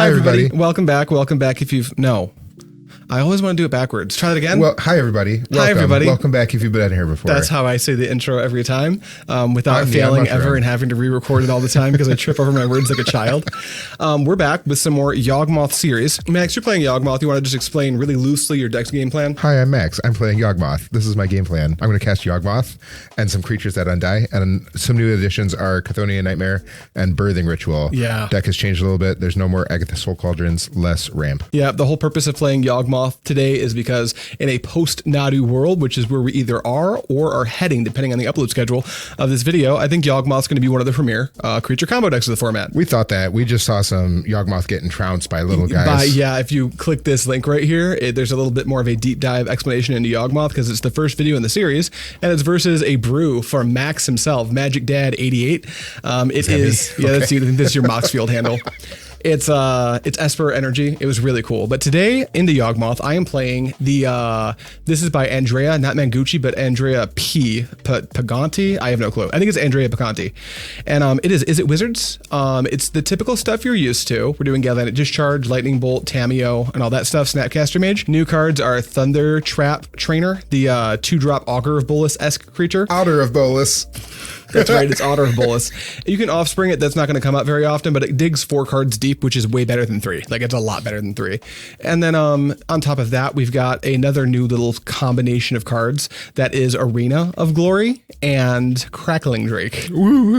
Hi, everybody. Welcome back. Welcome back. No. I always want to do it backwards. Try that again. Well, hi, everybody. Welcome. Hi, everybody. Welcome back if you've been here before. That's how I say the intro every time, without failing ever and having to re-record it all the time because I trip over my words like a child. We're back with some more Yawgmoth series. Max, you're playing Yawgmoth. You want to just explain really loosely your deck's game plan? Hi, I'm Max. I'm playing Yawgmoth. This is my game plan. I'm going to cast Yawgmoth and some creatures that undie, and some new additions are Chthonian Nightmare and Birthing Ritual. Yeah. Deck has changed a little bit. There's no more Agatha Soul Cauldrons, less ramp. Yeah, the whole purpose of playing Yawgmoth today is because in a post-Nadu world, which is where we either are or are heading, depending on the upload schedule of this video, I think Yawgmoth's going to be one of the premier creature combo decks of the format. We thought that. We just saw some Yawgmoth getting trounced by little guys. Yeah, if you click this link right here, there's a little bit more of a deep dive explanation into Yawgmoth because it's the first video in the series, and it's versus a brew from Max himself, Magic Dad 88. It is, yeah, okay. That's you. This is your Moxfield handle. It's Esper Energy. It was really cool. But today in the Yawgmoth, I am playing the, this is by Andrea, not Mangucci, but Andrea Paganti. I have no clue. I think it's Andrea Paganti. And it is Izzet Wizards. It's the typical stuff you're used to. We're doing Galvanic Discharge, Lightning Bolt, Tamiyo, and all that stuff. Snapcaster Mage. New cards are Thundertrap Trainer, the 2-drop Augur of Bolas-esque creature. Otter of Bolas. That's right, it's Otter of Bolas. You can offspring it, that's not going to come up very often, but it digs 4 cards deep, which is way better than 3. Like, it's a lot better than 3. And then on top of that, we've got another new little combination of cards that is Arena of Glory and Crackling Drake,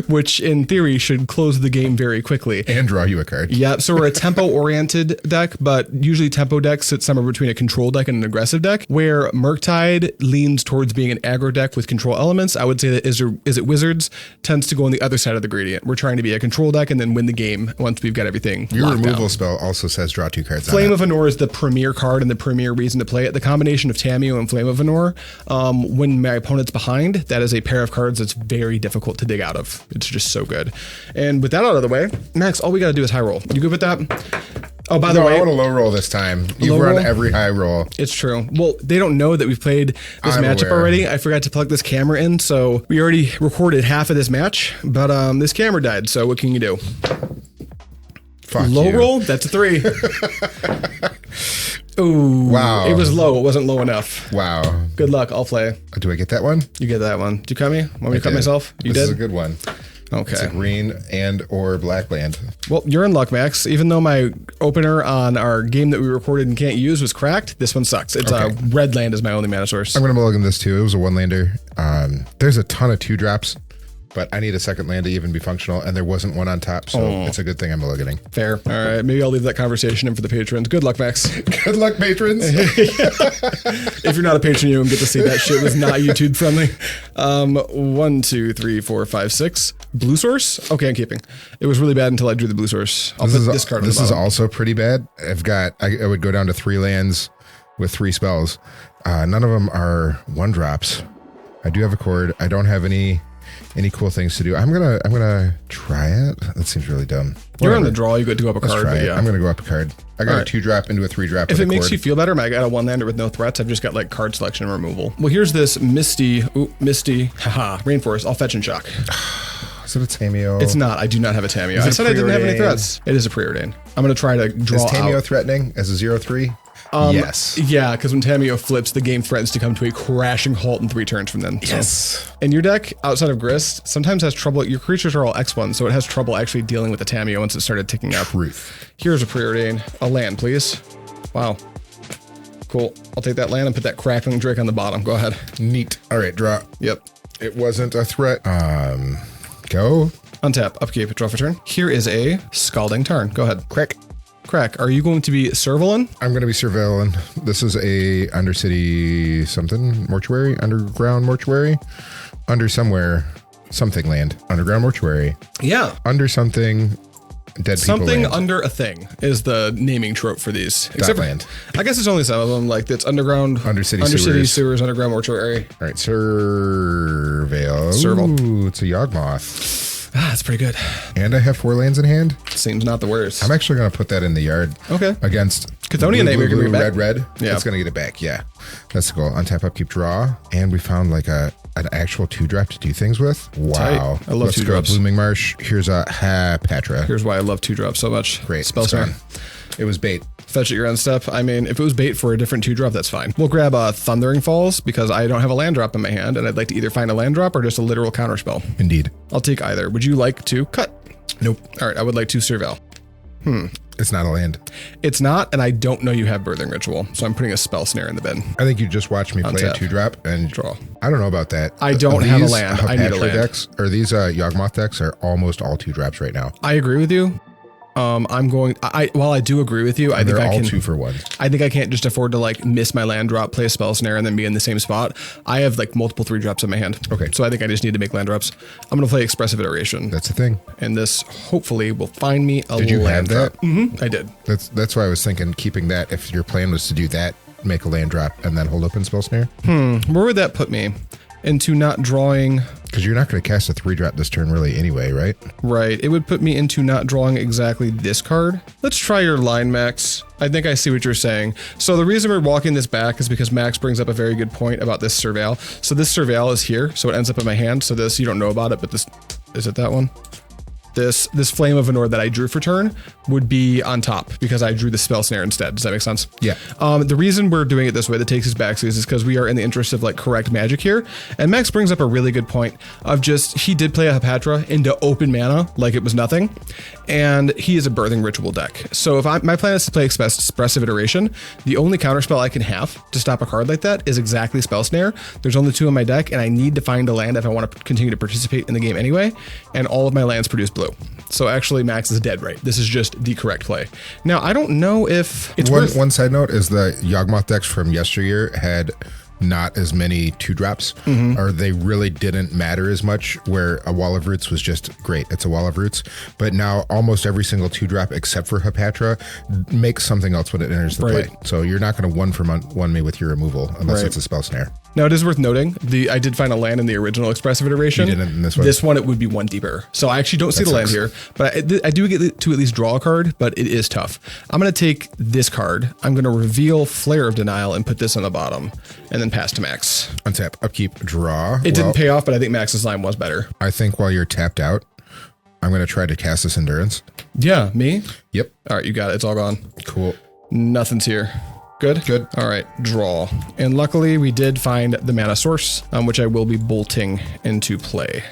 which in theory should close the game very quickly. And draw you a card. Yeah, so we're a tempo-oriented deck, but usually tempo decks sit somewhere between a control deck and an aggressive deck, where Murktide leans towards being an aggro deck with control elements. I would say that Izzet Wizards tends to go on the other side of the gradient. We're trying to be a control deck and then win the game once we've got everything Your locked removal down. spell also says draw 2 cards. Flame of Anor is the premier card and the premier reason to play it. The combination of Tamiyo and Flame of Anor, when my opponent's behind, that is a pair of cards that's very difficult to dig out of. It's just so good. And with that out of the way, Max, all we got to do is high roll. You good with that? Oh, by the way, I want a low roll this time. You run every high roll. It's true. Well, they don't know that we've played this matchup already. I forgot to plug this camera in, so we already recorded half of this match, but this camera died, so what can you do? Fuck low you. Roll? That's a 3. Ooh. Wow. It was low. It wasn't low enough. Wow. Good luck. I'll play. Do I get that one? You get that one. Did you cut me? Want me to cut myself? You This did? is a good one. Okay. It's a green and or black land. Well, you're in luck, Max. Even though my opener on our game that we recorded and can't use was cracked, this one sucks. It's red land is my only mana source. I'm going to mulligan this too. It was a 1-lander. There's a ton of 2-drops, but I need a second land to even be functional, and there wasn't one on top, so it's a good thing I'm mulliganing. Fair. All right. Maybe I'll leave that conversation in for the patrons. Good luck, Max. Good luck, patrons. If you're not a patron, you don't get to see that shit. Was not YouTube friendly. 1, 2, 3, 4, 5, 6. Blue source? Okay, I'm keeping. It was really bad until I drew the blue source. I'll put this card on the bottom. This is also pretty bad. I would go down to 3 lands with 3 spells. None of them are 1-drops. I do have a chord. I don't have any cool things to do. I'm gonna try it. That seems really dumb. You're on the draw. You go up a card. But yeah. I'm gonna go up a card. I got a 2-drop into a 3-drop. If it makes you feel better, I got a 1-lander with no threats. I've just got like card selection and removal. Well, here's this Misty, Rainforest. I'll fetch and shock. Is it a Tamiyo? It's not. I do not have a Tamiyo. I said I didn't have any threats. It is a Preordain. I'm going to try to draw out. Is Tamiyo threatening as a 0/3? Yes. Yeah, because when Tamiyo flips, the game threatens to come to a crashing halt in 3 turns from then. Yes. So. And your deck, outside of Grist, sometimes has trouble. Your creatures are all X1, so it has trouble actually dealing with the Tamiyo once it started ticking up. Truth. Here's a Preordain. A land, please. Wow. Cool. I'll take that land and put that Crackling Drake on the bottom. Go ahead. Neat. All right, draw. Yep. It wasn't a threat. Go. Untap, upkeep, draw for turn. Here is a Scalding Tarn. Go ahead. Crack. Are you going to be surveilling? I'm going to be surveilling. This is a Undercity something mortuary, underground mortuary, under somewhere, something land, underground mortuary. Yeah. Under something, dead people Something land. under a thing is the naming trope for these. Except land. I guess it's only some of them. Like it's underground, Undercity sewers, underground mortuary. All right, surveil. Serval. Ooh, it's a Yawgmoth. That's pretty good. And I have 4 lands in hand. Seems not the worst. I'm actually going to put that in the yard. Okay. Against Chthonian Nightmare, blue, back. red. Yeah. It's going to get it back. Yeah. That's the goal. Untap, upkeep, draw. And we found like an actual 2-drop to do things with. Wow. Tight. I love 2-drops. Blooming Marsh. Here's a Patra. Here's why I love 2-drops so much. Great. Spell Snare. It was bait. Fetch at your end step. I mean, if it was bait for a different 2-drop, that's fine. We'll grab Thundering Falls because I don't have a land drop in my hand, and I'd like to either find a land drop or just a literal counterspell. Indeed. I'll take either. Would you like to cut? Nope. All right, I would like to surveil. It's not a land. It's not, and I don't know you have Birthing Ritual, so I'm putting a Spell Snare in the bin. I think you just watched me play a Untap. 2-drop and Draw. I don't know about that. I don't have a land. I need a Hapatra land. decks, or these Yawgmoth decks are almost all 2-drops right now. I agree with you. I'm going. While I do agree with you, I think They're I all can. 2-for-1s. I think I can't just afford to like miss my land drop, play a Spell Snare, and then be in the same spot. I have like multiple 3-drops in my hand. Okay. So I think I just need to make land drops. I'm gonna play Expressive Iteration. That's the thing. And this hopefully will find me a Did you land have drop. that? Mm-hmm. I did. That's why I was thinking keeping that. If your plan was to do that, make a land drop and then hold open Spell Snare. Where would that put me? Into not drawing. Because you're not going to cast a 3-drop this turn really anyway, right? Right. It would put me into not drawing exactly this card. Let's try your line, Max. I think I see what you're saying. So the reason we're walking this back is because Max brings up a very good point about this Surveil. So this Surveil is here, so it ends up in my hand. So this, you don't know about it, but this, is it that one? This Flame of Anor that I drew for turn would be on top because I drew the Spell Snare instead. Does that make sense? Yeah. The reason we're doing it this way that takes us back is because we are in the interest of like correct magic here. And Max brings up a really good point of just, he did play a Hapatra into open mana like it was nothing. And he is a Birthing Ritual deck. So if my plan is to play Expressive Iteration, the only counterspell I can have to stop a card like that is exactly Spell Snare. There's only 2 in my deck and I need to find a land if I want to continue to participate in the game anyway. And all of my lands produce blue. So actually Max is dead right. This is just the correct play. Now, I don't know if it's one side note is the Yawgmoth decks from yesteryear had not as many 2-drops, or they really didn't matter as much, where a Wall of Roots was just great. It's a Wall of Roots. But now almost every single 2-drop except for Hapatra makes something else when it enters the play. So you're not going to 1-for-1 me with your removal unless it's a Spell Snare. Now, it is worth noting, I did find a land in the original Expressive Iteration. You didn't in this one? This one, it would be 1 deeper. So I actually don't see the land here, but I do get to at least draw a card, but it is tough. I'm going to take this card. I'm going to reveal Flare of Denial and put this on the bottom, and then pass to Max. Untap, upkeep, draw. It didn't pay off, but I think Max's line was better. I think while you're tapped out, I'm going to try to cast this Endurance. Yeah, me? Yep. All right, you got it. It's all gone. Cool. Nothing's here. Good? Good. All right, draw. And luckily we did find the mana source, which I will be bolting into play.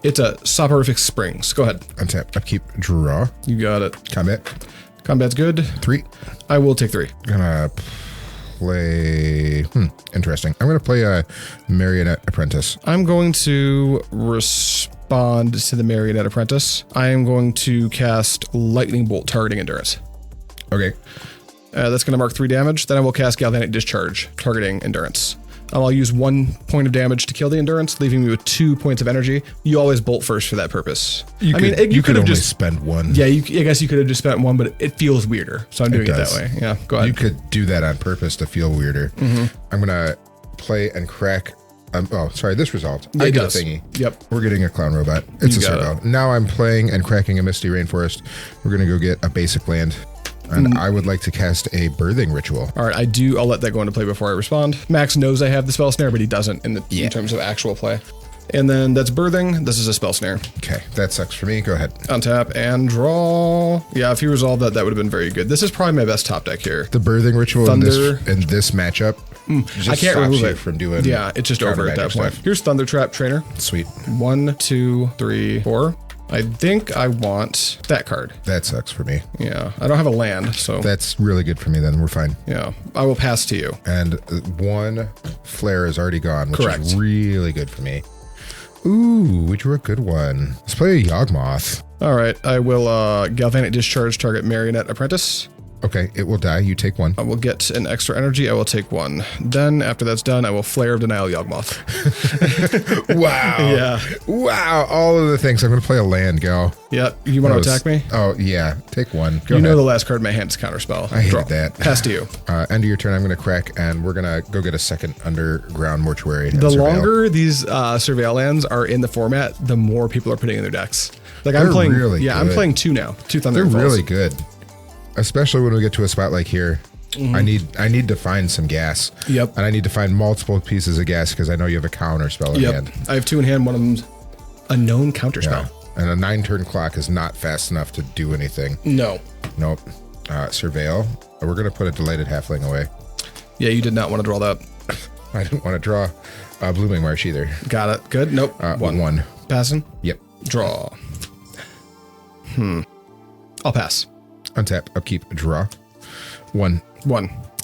It's a Soporific Springs. Go ahead. Untap, upkeep, draw. You got it. Combat. Combat's good. 3. I will take 3. Gonna play... interesting. I'm gonna play a Marionette Apprentice. I'm going to respond to the Marionette Apprentice. I am going to cast Lightning Bolt targeting Endurance. Okay. That's going to mark 3 damage. Then I will cast Galvanic Discharge, targeting Endurance. I'll use 1 point of damage to kill the Endurance, leaving me with 2 points of energy. You always bolt first for that purpose. You could have just spent 1. Yeah, I guess you could have just spent 1, but it feels weirder. So I'm doing it that way. Yeah, go ahead. You could do that on purpose to feel weirder. I'm going to play and crack. This resolved. Yeah, I it get does. a thingy. Yep. We're getting a Clown Robot. It's a Surveil. Now I'm playing and cracking a Misty Rainforest. We're going to go get a basic land. And I would like to cast a Birthing Ritual. All right, I'll let that go into play before I respond. Max knows I have the Spell Snare, but he doesn't in terms of actual play. And then that's Birthing. This is a Spell Snare. Okay, that sucks for me. Go ahead. Untap and draw. Yeah, if you resolve that, that would have been very good. This is probably my best top deck here. The Birthing Ritual in this matchup. I can't remove it from doing. Yeah, it's just over at that point. Here's Thundertrap Trainer. Sweet. 1, 2, 3, 4. I think I want that card. That sucks for me. Yeah, I don't have a land, so that's really good for me. Then we're fine. Yeah, I will pass to you. And 1 flare is already gone, which Correct. is really good for me. Ooh, we drew a good one. Let's play a Yawgmoth. All right, I will Galvanic Discharge target Marionette Apprentice. Okay, it will die. You take 1. I will get an extra energy. I will take 1. Then, after that's done, I will Flare of Denial Yawgmoth. Wow. Yeah. Wow. All of the things. I'm going to play a land, go. Yep. You want to attack me? Oh, yeah. Take 1. Go You ahead. know the last card in my hand is Counterspell. I hated that. Pass to you. End of your turn, I'm going to crack, and we're going to go get a second underground mortuary. The longer these Surveil lands are in the format, the more people are putting in their decks. Like They're I'm playing, really good. I'm playing 2 now. 2 Thunder. They're really good. Especially when we get to a spot like here. I need to find some gas. Yep. And I need to find multiple pieces of gas because I know you have a counter spell in hand. I have 2 in hand. One of them's a known counterspell. Yeah. And a 9-turn clock is not fast enough to do anything. No. Nope. Surveil. We're going to put a Delighted Halfling away. Yeah, you did not want to draw that. I didn't want to draw Blooming Marsh either. Got it. Good. Nope. One. Passing? Yep. Draw. I'll pass. Untap, upkeep, draw. One.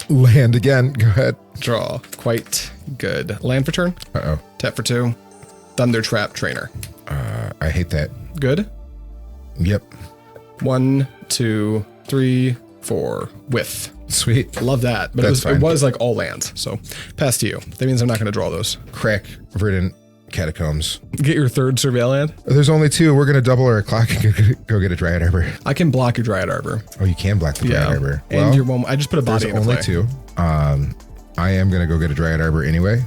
Land again. Go ahead. Draw. Quite good. Land for turn. Uh-oh. Tap for 2. Thundertrap Trainer. I hate that. Good. Yep. 1, 2, 3, 4. With. Sweet. Love that. But it was like all lands. So pass to you. That means I'm not going to draw those. Crack, Verdant, Catacombs. Get your 3rd Surveil land. There's only 2. We're going to double our clock and go get a Dryad Arbor. I can block your Dryad Arbor. Oh, you can block the Dryad Arbor. And your one. I just put a body in only play. 2. I am going to go get a Dryad Arbor anyway.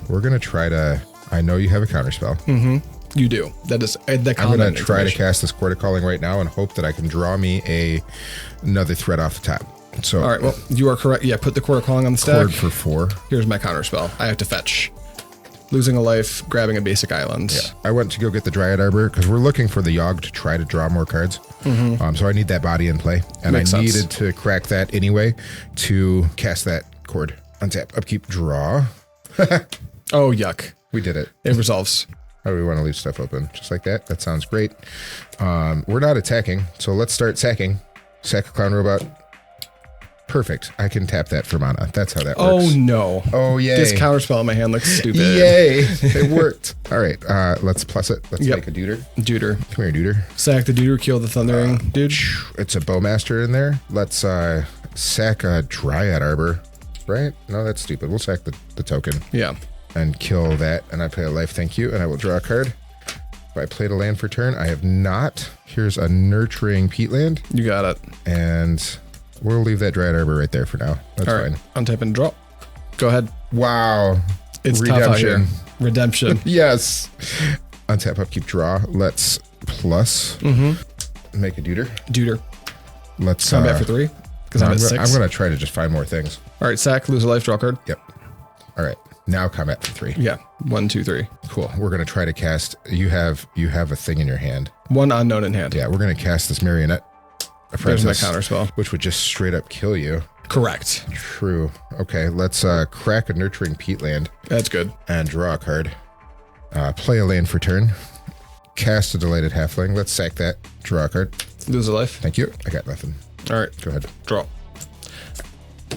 We're going to try to... I know you have a counterspell. You do. That is the I'm going to try to cast this Chord of Calling right now and hope that I can draw me another threat off the top. So, all right, well, you are correct. Yeah, put the Chord of Calling on the stack. Chord for 4. Here's my counterspell. I have to fetch. Losing a life, grabbing a basic island. Yeah. I went to go get the Dryad Arbor because we're looking for the Yawg to try to draw more cards. So I need that body in play. And Makes I sense. needed to crack that anyway to cast that Chord. Untap, upkeep, draw. Oh, yuck. We did it. It resolves. How do we want to leave stuff open? Just like that? That sounds great. We're not attacking, so let's start sacking. Sack a Clown Robot. Perfect. I can tap that for mana. That's how that works. Oh, no. Oh, yay. This counterspell in my hand looks stupid. Yay. It worked. All right. Let's plus it. Let's make a Deuter. Deuter. Come here, Deuter. Sack the Deuter, kill the Thundering dude. It's a Bowmaster in there. Let's sack a Dryad Arbor. Right? No, that's stupid. We'll sack the token. Yeah. And kill that. And I pay a life, thank you. And I will draw a card. If I played a land for turn, I have not. Here's a Nurturing Peatland. You got it. And we'll leave that Dryad Arbor right there for now. That's fine. Untap and draw. Go ahead. Wow. It's tough out here. Redemption. Yes. Untap, upkeep, draw. Let's plus. Make a Deuter. Deuter. Let's combat for 3. Because I'm at 6. I'm going to try to just find more things. All right, sack, lose a life, draw card. Yep. All right. Now combat for 3. Yeah. 1, 2, 3. Cool. We're going to try to cast. You have a thing in your hand. 1 unknown in hand. Yeah. We're going to cast this Marionette There's my counterspell. Which would just straight up kill you. Correct. True. Okay. Let's crack a Nurturing Peatland. That's good. And draw a card. Play a land for turn. Cast a Delighted Halfling. Let's sack that. Draw a card. Lose a life. Thank you. I got nothing. All right. Go ahead. Draw.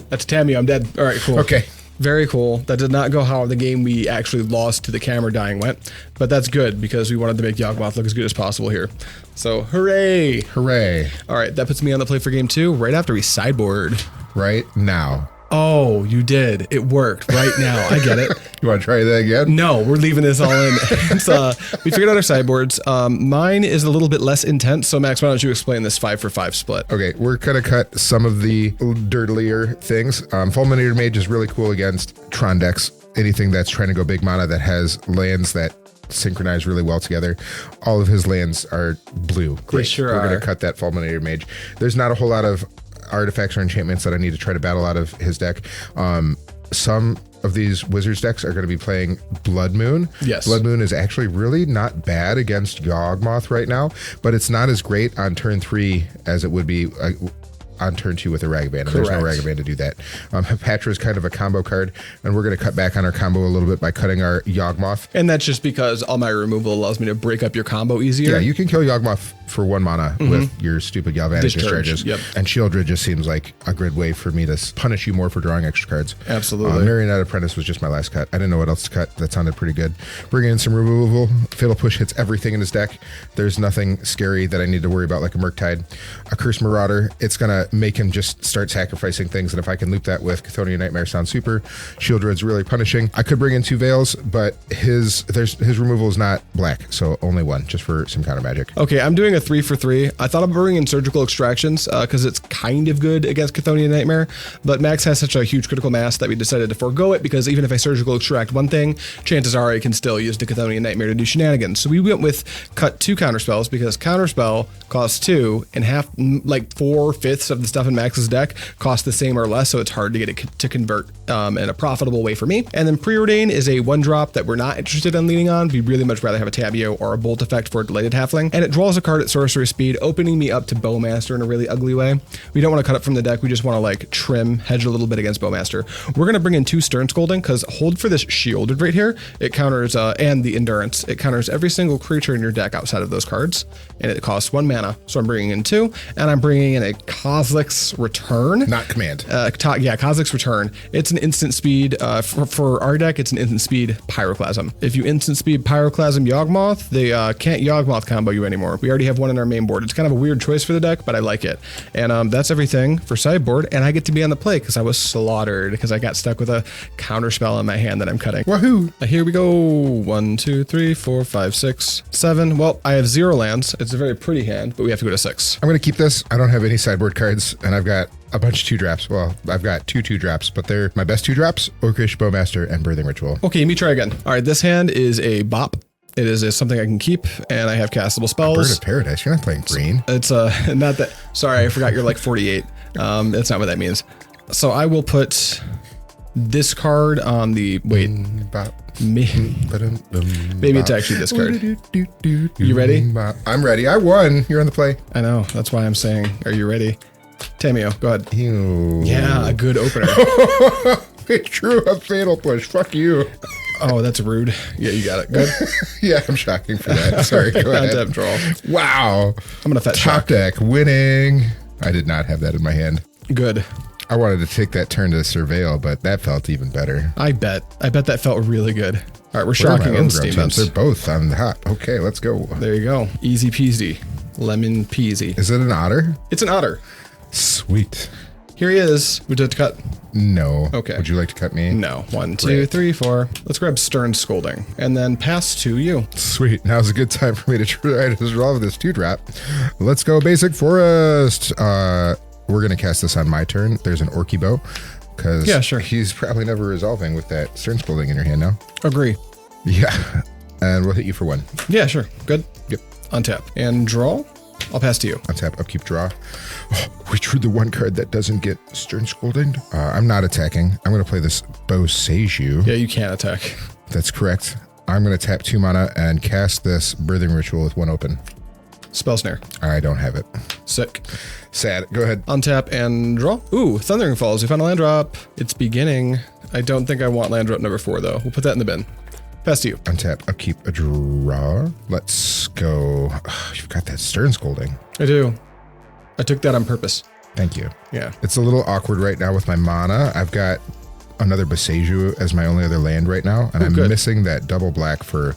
That's Tamiyo. I'm dead. All right, cool. Okay. Very cool. That did not go how the game we actually lost to the camera dying went, but that's good because we wanted to make Yawgmoth look as good as possible here. So, hooray! Hooray. All right, that puts me on the play for game 2 right after we sideboard. Right now. Oh, you did. It worked right now. I get it. You want to try that again? No, we're leaving this all in. We figured out our sideboards. Mine is a little bit less intense. So Max, why don't you explain this 5-for-5 split? Okay, we're going to cut some of the dirtier things. Fulminator Mage is really cool against Tron decks. Anything that's trying to go big mana that has lands that synchronize really well together. All of his lands are blue. Great. They sure We're are. going to cut that Fulminator Mage. There's not a whole lot of artifacts or enchantments that I need to try to battle out of his deck. Some of these Wizards decks are going to be playing Blood Moon. Yes. Blood Moon is actually really not bad against Yawgmoth right now, but it's not as great on turn 3 as it would be on turn 2 with a Ragaband. And there's no Ragaband to do that. Hepatra is kind of a combo card, and we're going to cut back on our combo a little bit by cutting our Yawgmoth. And that's just because all my removal allows me to break up your combo easier. Yeah, you can kill Yawgmoth for 1 mana with your stupid Galvanic Discharges. Yep. And Shieldred just seems like a good way for me to punish you more for drawing extra cards. Absolutely. Marionette Apprentice was just my last cut. I didn't know what else to cut. That sounded pretty good. Bringing in some removal. Fatal Push hits everything in his deck. There's nothing scary that I need to worry about like a Murktide. A Curse Marauder. It's going to make him just start sacrificing things. And if I can loop that with Chthonian Nightmare, sounds super. Shieldred's really punishing. I could bring in 2 Veils, but his removal is not black. So only 1 just for some counter magic. Okay, I'm doing a 3-for-3. I thought about bringing in Surgical Extractions because it's kind of good against Chthonian Nightmare, but Max has such a huge critical mass that we decided to forego it because even if I Surgical Extract one thing, chances are I can still use the Chthonian Nightmare to do shenanigans. So we went with cut 2 Counterspells because Counterspell costs 2 and 4/5 of the stuff in Max's deck cost the same or less, so it's hard to get it to convert in a profitable way for me. And then Preordain is a 1-drop that we're not interested in leaning on. We'd really much rather have a Tamiyo or a Bolt effect for a Delighted Halfling. And it draws a card at sorcery speed, opening me up to Bowmaster in a really ugly way. We don't want to cut it from the deck. We just want to like trim, hedge a little bit against Bowmaster. We're going to bring in 2 Stern Scolding because hold for this Shielded right here. It counters, and the Endurance. It counters every single creature in your deck outside of those cards. And it costs 1 mana. So I'm bringing in 2. And I'm bringing in a Kozilek's Return. Not command. Yeah, Kozilek's Return. It's an instant speed. For our deck, it's an instant speed Pyroclasm. If you instant speed Pyroclasm Yawgmoth, they can't Yawgmoth combo you anymore. We already have one in our main board. It's kind of a weird choice for the deck, but I like it. And that's everything for sideboard. And I get to be on the play because I was slaughtered because I got stuck with a counterspell in my hand that I'm cutting. Woohoo! Here we go. 1, 2, 3, 4, 5, 6, 7. Well, I have 0 lands. It's a very pretty hand, but we have to go to 6. I'm going to keep this. I don't have any sideboard cards, and I've got a bunch of 2-drops. Well, I've got 2 2-drops, but they're my best 2-drops, Orcish Bowmaster and Birthing Ritual. Okay, let me try again. All right, this hand is a bop. It is something I can keep, and I have castable spells. Bird of Paradise. You're not playing green. It's not that. Sorry, I forgot you're like 48. That's not what that means. So I will put this card on the maybe it's actually this card. You ready? I'm ready. I won. You're on the play. I know. That's why I'm saying, are you ready? Tamiyo, go ahead. Ew. Yeah, a good opener. It drew a fatal push. Fuck you. Oh, that's rude. Yeah, you got it. Good. Yeah, I'm shocking for that. Sorry, go ahead. Untap draw. Wow. I'm gonna fetch top shock. deck winning. I did not have that in my hand. Good. I wanted to take that turn to surveil, but that felt even better. I bet that felt really good. All right, we're Where shocking are my and overgrown steamers. They're both on the hop. Okay, let's go. There you go. Easy peasy. Lemon peasy. Is it an otter? It's an otter. Sweet. Here he is. Would you like to cut? No. Okay. Would you like to cut me? No. 1, 2, 3, 4. Let's grab Stern Scolding and then pass to you. Sweet. Now's a good time for me to try to resolve this 2-drop. Let's go Basic Forest. We're going to cast this on my turn. There's an Orky Bow. Because yeah, sure. He's probably never resolving with that Stern Scolding in your hand now. Agree. Yeah. And we'll hit you for 1. Yeah, sure. Good. Yep. Untap. And draw. I'll pass to you. Untap, upkeep, draw. Oh, we drew the 1 card that doesn't get Stern Scolding. I'm not attacking. I'm going to play this Bow Seiju. Yeah, you can't attack. That's correct. I'm going to tap 2 mana and cast this Birthing Ritual with 1 open. Spell Snare. I don't have it. Sick. Sad. Go ahead. Untap and draw. Ooh, Thundering Falls. We found a land drop. It's beginning. I don't think I want land drop number 4, though. We'll put that in the bin. Pass to you. Untap, upkeep, a draw. Let's go. Oh, you've got that Stern Scolding. I do. I took that on purpose. Thank you. Yeah. It's a little awkward right now with my mana. I've got another Boseiju as my only other land right now, and I'm missing that double black for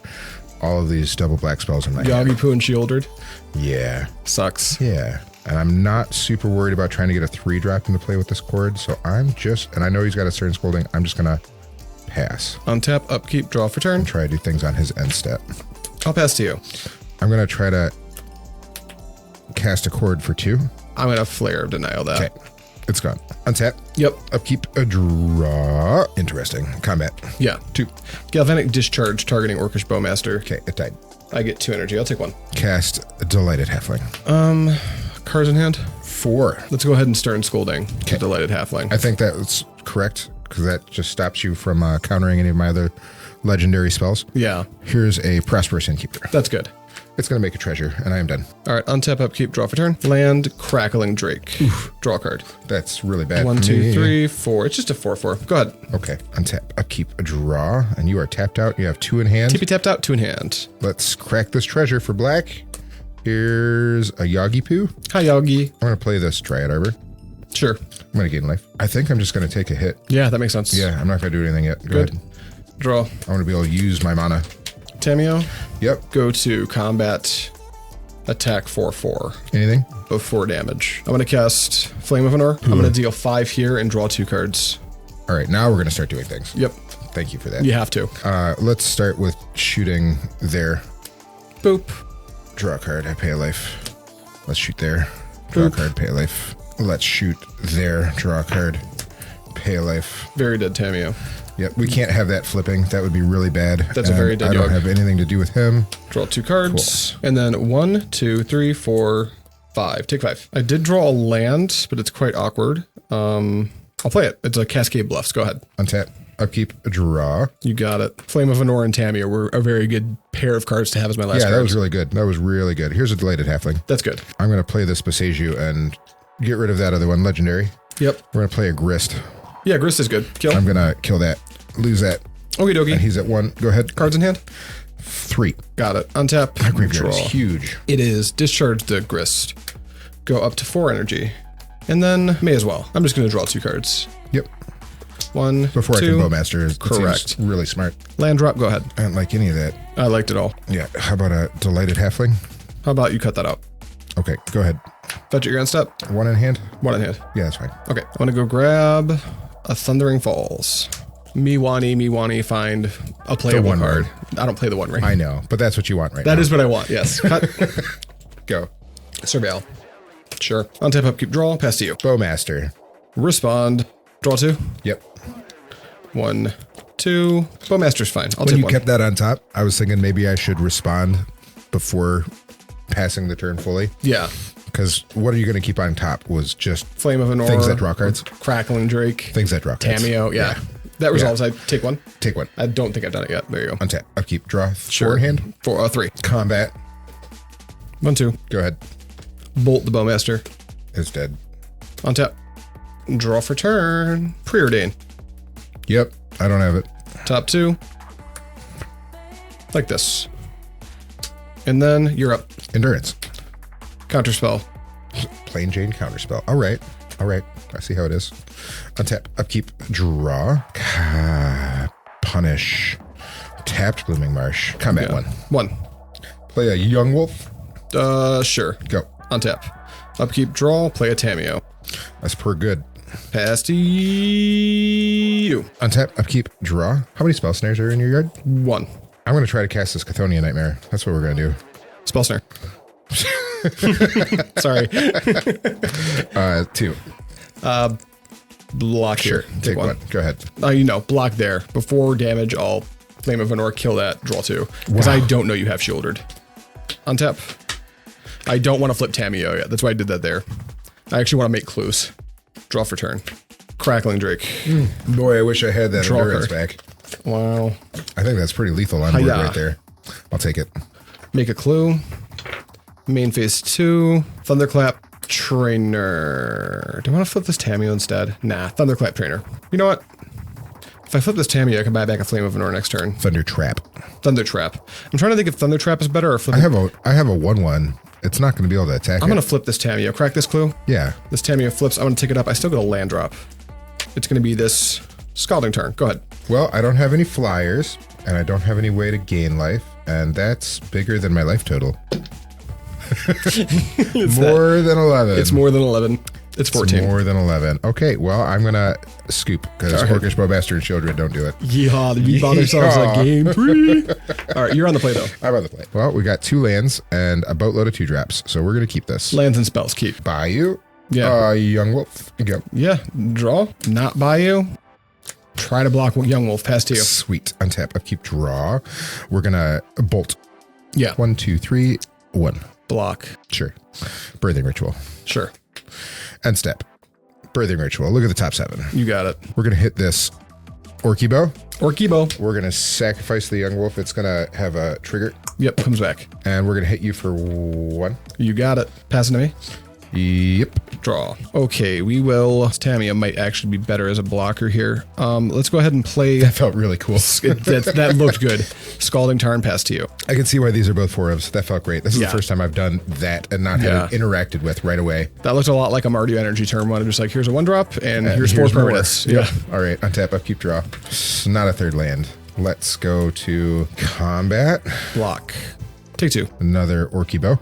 all of these double black spells in my hand. Yawgmoth and Shielded. Yeah. Sucks. Yeah. And I'm not super worried about trying to get a 3-drop into play with this Chord, so I'm just, and I know he's got a Stern Scolding, I'm just going to pass. Untap, upkeep, draw for turn. And try to do things on his end step. I'll pass to you. I'm going to try to cast a Chord for 2. I'm going to Flare of Denial that. Okay. It's gone. Untap. Yep. Upkeep, a draw. Interesting. Combat. Yeah. 2. Galvanic Discharge targeting Orcish Bowmaster. Okay, it died. I get 2 energy. I'll take 1. Cast a Delighted Halfling. Cards in hand. 4. Let's go ahead and Stern Scolding to Delighted Halfling. I think that's correct, because that just stops you from countering any of my other legendary spells. Yeah. Here's a Prosperous Innkeeper. That's good. It's going to make a treasure, and I am done. All right. Untap, upkeep, draw for turn. Land, Crackling Drake. Oof. Draw a card. That's really bad. 1, for 2, me. 3, 4. It's just a 4/4. Go ahead. Okay. Untap, upkeep, a draw, and you are tapped out. You have 2 in hand. TP tapped out, 2 in hand. Let's crack this treasure for black. Here's a Yawgmoth. Hi, Yawgi. I'm going to play this Dryad Arbor. Sure. I'm going to gain life. I think I'm just going to take a hit. Yeah, that makes sense. Yeah, I'm not going to do anything yet. Go ahead. Draw. I want to be able to use my mana. Tamiyo. Yep. Go to combat. Attack 4/4. Anything? Of 4 damage. I'm going to cast Flame of Anor. I'm going to deal 5 here and draw 2 cards. All right, now we're going to start doing things. Yep. Thank you for that. You have to. Let's start with shooting there. Boop. Draw a card, I pay a life. Let's shoot there. Draw a card, pay a life. Let's shoot there. Draw a card, pay a life. Very dead Tamiyo. Yep, we can't have that flipping. That would be really bad. That's a very dead I don't Yawg. have anything to do with him. Draw 2 cards. And then 1, 2, 3, 4, 5. Take 5. I did draw a land, but it's quite awkward. I'll play it. It's a Cascade Bluffs. Go ahead. Untap. Upkeep. Draw. You got it. Flame of Anor and Tamiyo were a very good pair of cards to have as my last Yeah, card. that was really good. That was really good. Here's a Delighted Halfling. That's good. I'm going to play this Besaju and get rid of that other one. Legendary. Yep. We're going to play a Grist. Yeah, Grist is good. Kill. I'm going to kill that. Lose that. Okie dokie. And he's at 1. Go ahead. Cards in hand? 3. Got it. Untap. My graveyard is Draw. huge. It is. Discharge the Grist. Go up to 4 energy. And then may as well. I'm just going to draw 2 cards. Yep. 1, Before 2. I can Bowmaster. It Correct. seems really smart. Land drop. Go ahead. I don't like any of that. I liked it all. Yeah. How about a Delighted Halfling? How about you cut that out? Okay. Go ahead. Fetch at your end step. 1 in hand? 1 in hand. Yeah, that's fine. Okay. I want to go grab a Thundering Falls. Me wanty, find a playable one card. word. I don't play the one ring. I know, but that's what you want right now. That is what I want, yes. Cut. Go. Surveil. Sure. Untap, upkeep, draw, pass to you. Bowmaster. Respond. Draw 2. Yep. 1, 2. Bowmaster's fine. I'll When take you 1. kept that on top, I was thinking maybe I should respond before passing the turn fully. Yeah. Because what are you going to keep on top was just Flame of Anor. things that draw cards. Crackling Drake. Things that draw cards. Tamiyo. Yeah. That resolves. I take 1. Take 1. I don't think I've done it yet. There you go. Untap. Upkeep. Draw. Sure. 4 in hand. 4, 3. Combat. 1, 2. Go ahead. Bolt the Bowmaster. It's dead. Untap. Draw for turn. Preordain. Yep. I don't have it. Top 2. Like this. And then you're up. Endurance. Counterspell. Plain Jane Counterspell. All right. All right. I see how it is. Untap. Upkeep. Draw. Punish. Tapped Blooming Marsh. Combat Yeah. 1. 1. Play a Young Wolf. Sure. Go. Untap. Upkeep, draw, play a Tamiyo. That's per good. Pass to you. Untap. Upkeep. Draw. How many Spell Snares are in your yard? 1. I'm going to try to cast this Chthonian Nightmare. That's what we're going to do. Spell Snare. Sorry. 2. Block Sure. here. Take 1. Go ahead. Block there. Before damage, I'll Flame of Anor, kill that, draw 2. Because I don't know you have shielded. Untap. I don't want to flip Tamiyo yet. That's why I did that there. I actually want to make clues. Draw for turn. Crackling Drake. Boy, I wish I had that Draw endurance card. back. Wow. I think that's pretty lethal on board Hi-ya. right there. I'll take it. Make a clue. Main phase 2. Thunderclap Trainer. Do I want to flip this Tamiyo instead? Nah, Thunderclap Trainer. You know what? If I flip this Tamiyo, I can buy back a Flame of Anor next turn. Thundertrap. Thundertrap. I'm trying to think if Thundertrap is better or flip. I have a 1/1. It's not going to be able to attack I'm it. going to flip this Tamiyo. Crack this clue. Yeah. This Tamiyo flips. I'm going to take it up. I still get a land drop. It's going to be this Scalding Tarn. Go ahead. Well, I don't have any flyers, and I don't have any way to gain life, and that's bigger than my life total. More than 11. It's more than 11. It's 14. More than 11. Okay, well, I'm going to scoop, because All right. Orcish Bowmaster and Children don't do it. Yeehaw. We bought ourselves a game 3. All right, you're on the play, though. I'm on the play. Well, we got 2 lands and a boatload of 2-drops, so we're going to keep this. Lands and spells. Keep. Bayou. Yeah. Young Wolf. Go. Yeah. Draw. Not Bayou. Try to block Young Wolf. Pass to you. Sweet. Untap. Upkeep. Draw. We're going to bolt. Yeah. 1, 2, 3, 1. Block. Sure. Birthing Ritual. Sure. End step. Birthing Ritual. Look at the top 7. You got it. We're going to hit this Orky Bow. Or Kibo. We're going to sacrifice the Young Wolf. It's going to have a trigger. Yep. Comes back. And we're going to hit you for 1. You got it. Pass it to me. Yep. Draw. Okay, we will. Tamiyo might actually be better as a blocker here. Let's go ahead and play. That felt really cool. That looked good. Scalding Tarn, pass to you. I can see why these are both 4-ofs. That felt great. This is Yeah. the first time I've done that and not had it interacted with right away. That looked a lot like a Mardu Energy turn one. Just like, here's a 1-drop, and here's 4 more. permanents. Yeah. All right. Untap, upkeep, draw. Not a 3rd land. Let's go to combat. Block. Take 2. Another Orky Bow.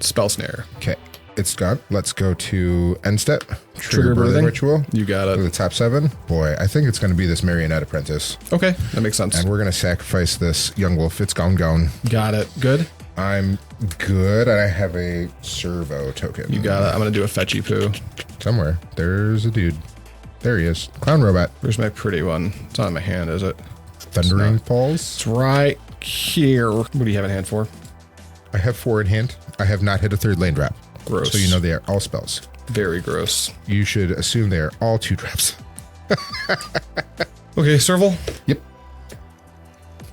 Spell Snare. Okay. It's gone. Let's go to end step. Trigger Birthing Birthing. Ritual. You got To it. the top 7. Boy, I think it's going to be this Marionette Apprentice. Okay, that makes sense. And we're going to sacrifice this Young Wolf. It's gone. Got it. Good. I'm good. I have a servo token. You got it. I'm going to do a fetchy poo. Somewhere. There's a dude. There he is. Clown Robot. Where's my pretty one? It's not in my hand, is it? Thundering Falls. It's right here. What do you have in hand for? I have 4 in hand. I have not hit a 3rd lane drop. Gross. So you know they are all spells. Very gross. You should assume they are all 2-drops. Okay, Serval. Yep.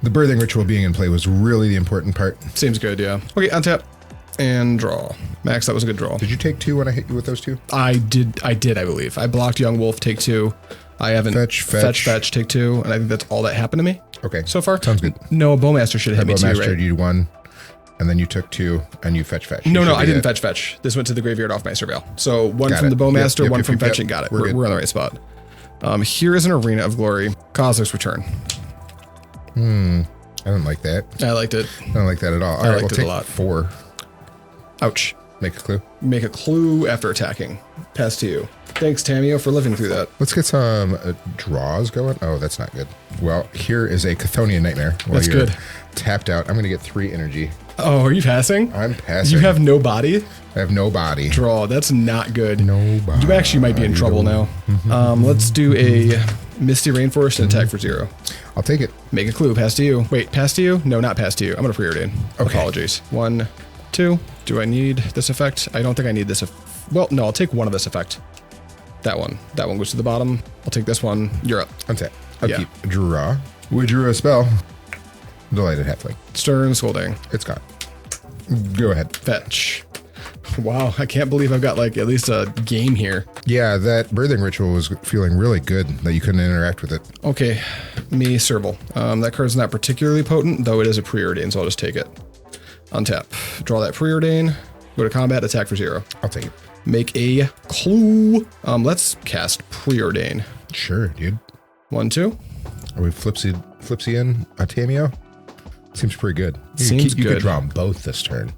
The Birthing Ritual being in play was really the important part. Seems good, yeah. Okay, untap and draw. Max, that was a good draw. Did you take 2 when I hit you with those 2? I did, I believe. I blocked Young Wolf, take 2. I haven't fetch, take 2, and I think that's all that happened to me. Okay. So far. Sounds good. No, Bowmaster should have hit me too, Bowmaster, right? you 1, and then you took 2, and you fetch. No, I didn't fetch. This went to the graveyard off my Surveil. So one Got from it. the Bowmaster, Yep, one from yep. fetching. Got it. We're on the right spot. Here is an Arena of Glory. Kozilek's Return. I don't like that. I liked it. I don't like that at all. All right, liked we'll it a lot. take 4. Ouch. Make a clue. Make a clue after attacking. Pass to you. Thanks, Tamiyo, for living through that. Let's get some draws going. Oh, that's not good. Well, here is a Chthonian Nightmare. While That's you're good. Tapped out. I'm going to get 3 energy. Oh, are you passing? I'm passing. You have no body? I have no body. Draw. That's not good. No body. You actually might be in trouble now. Let's do a Misty Rainforest and attack for 0. I'll take it. Make a clue. Pass to you. Wait, pass to you? No, not pass to you. I'm going to preordain. Okay. Apologies. 1, 2. Do I need this effect? I don't think I need this. Well, no, I'll take one of this effect. That one. That one goes to the bottom. I'll take this one. You're up. Untap. Upkeep. Yeah. Draw. We drew a spell. Delighted Halfling. Stern Scolding. It's gone. Go ahead. Fetch. Wow, I can't believe I've got like at least a game here. Yeah, that Birthing Ritual was feeling really good that you couldn't interact with it. Okay, me Serval. That card's not particularly potent, though it is a Preordain, so I'll just take it. Untap. Draw that Preordain. Go to combat, attack for 0. I'll take it. Make a clue. Let's cast Preordain. Sure, dude. 1, 2. Are we flipsy in a Tamiyo? Seems pretty good. You good. could draw them both this turn.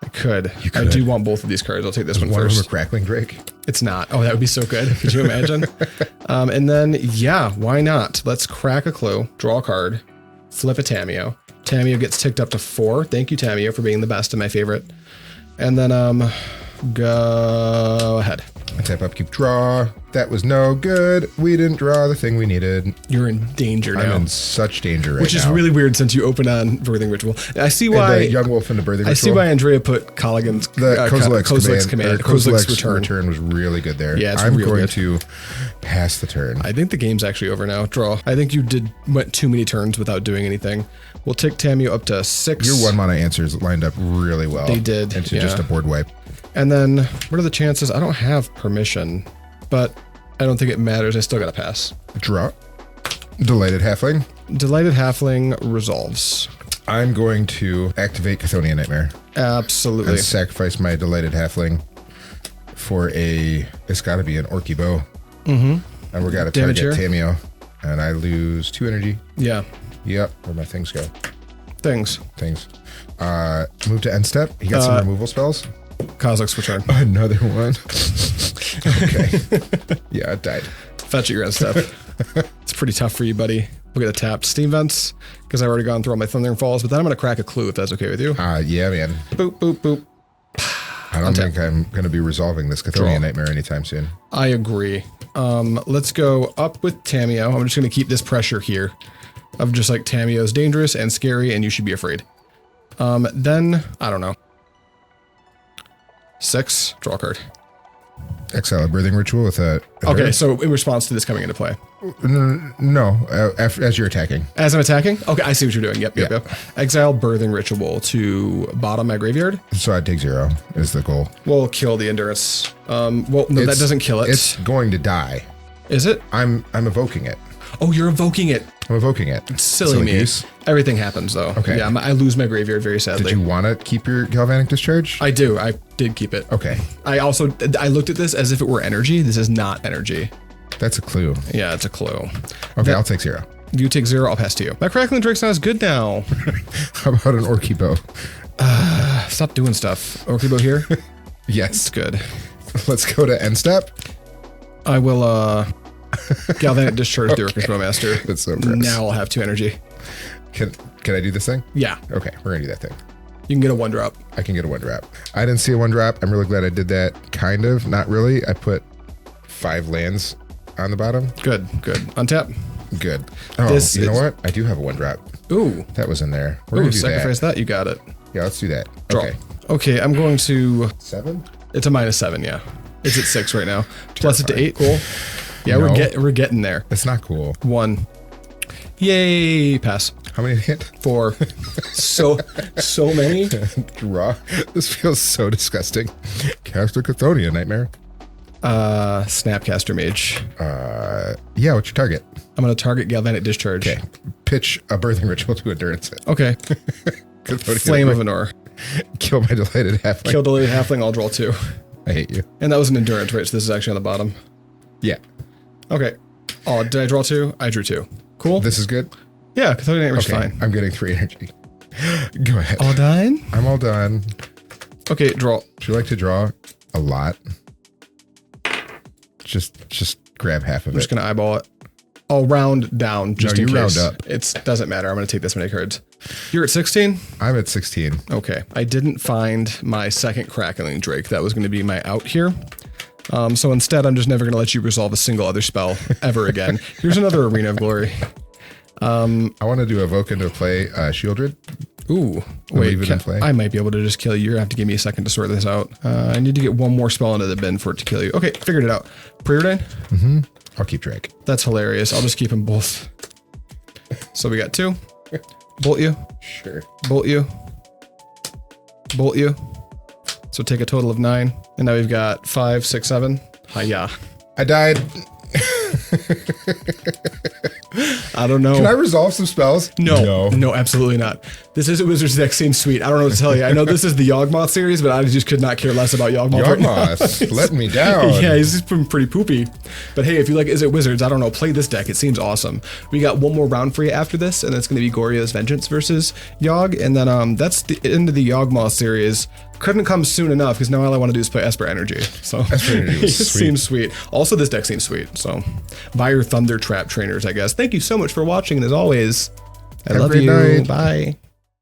I could. You could. I do want both of these cards. I'll take this one One of them first. a Crackling Drake. It's not. Oh, that would be so good. Could you imagine? And then, yeah, why not? Let's crack a clue, draw a card, flip a Tamiyo. Tamiyo gets ticked up to 4. Thank you, Tamiyo, for being the best and my favorite. And then, go ahead. Tap upkeep, draw. That was no good. We didn't draw the thing we needed. You're in danger now. I'm in such danger right now. Which is really weird since you open on Birthing Ritual. I see And why. the Young Wolf and the Birthing Ritual. I see why Andrea put Colligan's Kozilek's command. Kozilek's return was really good there. Yeah, it's I'm real going good. to pass the turn. I think the game's actually over now. Draw. I think you went too many turns without doing anything. We'll take Tamiyo up to 6. Your 1 mana answers lined up really well. They did, Into yeah. just a board wipe. And then, what are the chances? I don't have permission, but I don't think it matters. I still got to pass. Draw. Delighted Halfling. Delighted Halfling resolves. I'm going to activate Chthonian Nightmare Absolutely. and sacrifice my Delighted Halfling for it's got to be an Orky Bow. Mm-hmm. And we're got to target Tamiyo. And I lose 2 energy. Yeah. Yep. Where'd my things go? Things. Move to end step. He got some removal spells. Kozilek's Return. Another one. Okay. Yeah, it died. Fetch at your end step. It's pretty tough for you, buddy. We'll get a tap. Steam Vents, because I've already gone through all my Thundering Falls, but then I'm going to crack a clue if that's okay with you. Yeah, man. Boop, boop, boop. I don't think I'm going to be resolving this Chthonian Nightmare anytime soon. I agree. Let's go up with Tamiyo. I'm just going to keep this pressure here of just like Tamiyo's dangerous and scary and you should be afraid. Then, I don't know. 6, draw a card. Exile a Birthing Ritual with a... Okay, so in response to this coming into play. No, as you're attacking. As I'm attacking? Okay, I see what you're doing. Yep. Exile Birthing Ritual to bottom my graveyard. So I'd take 0 is the goal. We'll kill the Endurance. Well, no, that doesn't kill it. It's going to die. Is it? I'm evoking it. Oh, you're evoking it. I'm evoking it. Silly me. Use. Everything happens, though. Okay. Yeah, I lose my graveyard very sadly. Did you want to keep your Galvanic Discharge? I do. I did keep it. Okay. I looked at this as if it were energy. This is not energy. That's a clue. Yeah, it's a clue. Okay, I'll take 0. You take 0, I'll pass to you. My Crackling Drake's not as good now. How about an Orky Bow? Stop doing stuff. Orky Bow here? Yes. It's good. Let's go to end step. I will Galvanic Discharge the Orcish Bowmaster. That's so gross. Now I'll have 2 energy. Can I do this thing? Yeah. Okay, we're gonna do that thing. You can get a 1-drop. I can get a 1-drop. I didn't see a 1-drop. I'm really glad I did that. Kind of, not really. I put 5 lands on the bottom. Good. Untap. Good. Oh, you know what? I do have a 1-drop. Ooh. That was in there. We're gonna do sacrifice that. You got it. Yeah, let's do that. Draw. Okay. Okay, I'm going to 7. It's a -7, yeah. It's at 6 right now. Plus it to 8, cool. Yeah, No. we're getting there. That's not cool. 1. Yay, pass. How many hit? 4. So many. Draw. This feels so disgusting. Cast a Chthonian Nightmare. Snapcaster Mage. Yeah, what's your target? I'm going to target Galvanic Discharge. Okay. Pitch a birthing ritual to endurance it. Okay. Flame of Anor. Kill my delighted halfling. Kill Delighted Halfling, I'll draw 2. I hate you. And that was an endurance, right? So this is actually on the bottom. Yeah. Okay. Oh, did I draw 2? I drew 2. Cool. This is good? Yeah, Chthonian Nightmare's fine. I'm getting 3 energy. Go ahead. All done? I'm all done. Okay, draw. Would you like to draw a lot? Just grab half of I'm it. just going to eyeball it. I'll round down just in case. round up. It doesn't matter. I'm going to take this many cards. You're at 16? I'm at 16. Okay. I didn't find my second Crackling Drake. That was going to be my out here. So instead, I'm just never going to let you resolve a single other spell ever again. Here's another Arena of Glory. I want to do Evoke into play Shieldred. Ooh. Wait, leave it in play. I might be able to just kill you. You're going to have to give me a second to sort this out. I need to get one more spell into the bin for it to kill you. Okay, figured it out. Preordain? Mm-hmm. I'll keep Drake. That's hilarious. I'll just keep them both. So we got 2. Bolt you. Sure. Bolt you. Bolt you. So take a total of 9. And now we've got 5, 6, 7. Hiya. I died. I don't know. Can I resolve some spells? No, absolutely not. This Izzet Wizards deck seems sweet. I don't know what to tell you. I know this is the Yawgmoth series, but I just could not care less about Yawgmoth. Yawgmoth, let me down. Yeah, he's just been pretty poopy. But hey, if you like Izzet Wizards, I don't know, play this deck. It seems awesome. We got one more round for you after this, and it's going to be Gorya's Vengeance versus Yawg, and then that's the end of the Yawgmoth series. Couldn't come soon enough because now all I want to do is play Esper Energy. So Esper Energy was sweet. Seems sweet. Also, this deck seems sweet. So buy your Thundertrap trainers, I guess. Thank you so much for watching, and as always, I love you. Night. Bye.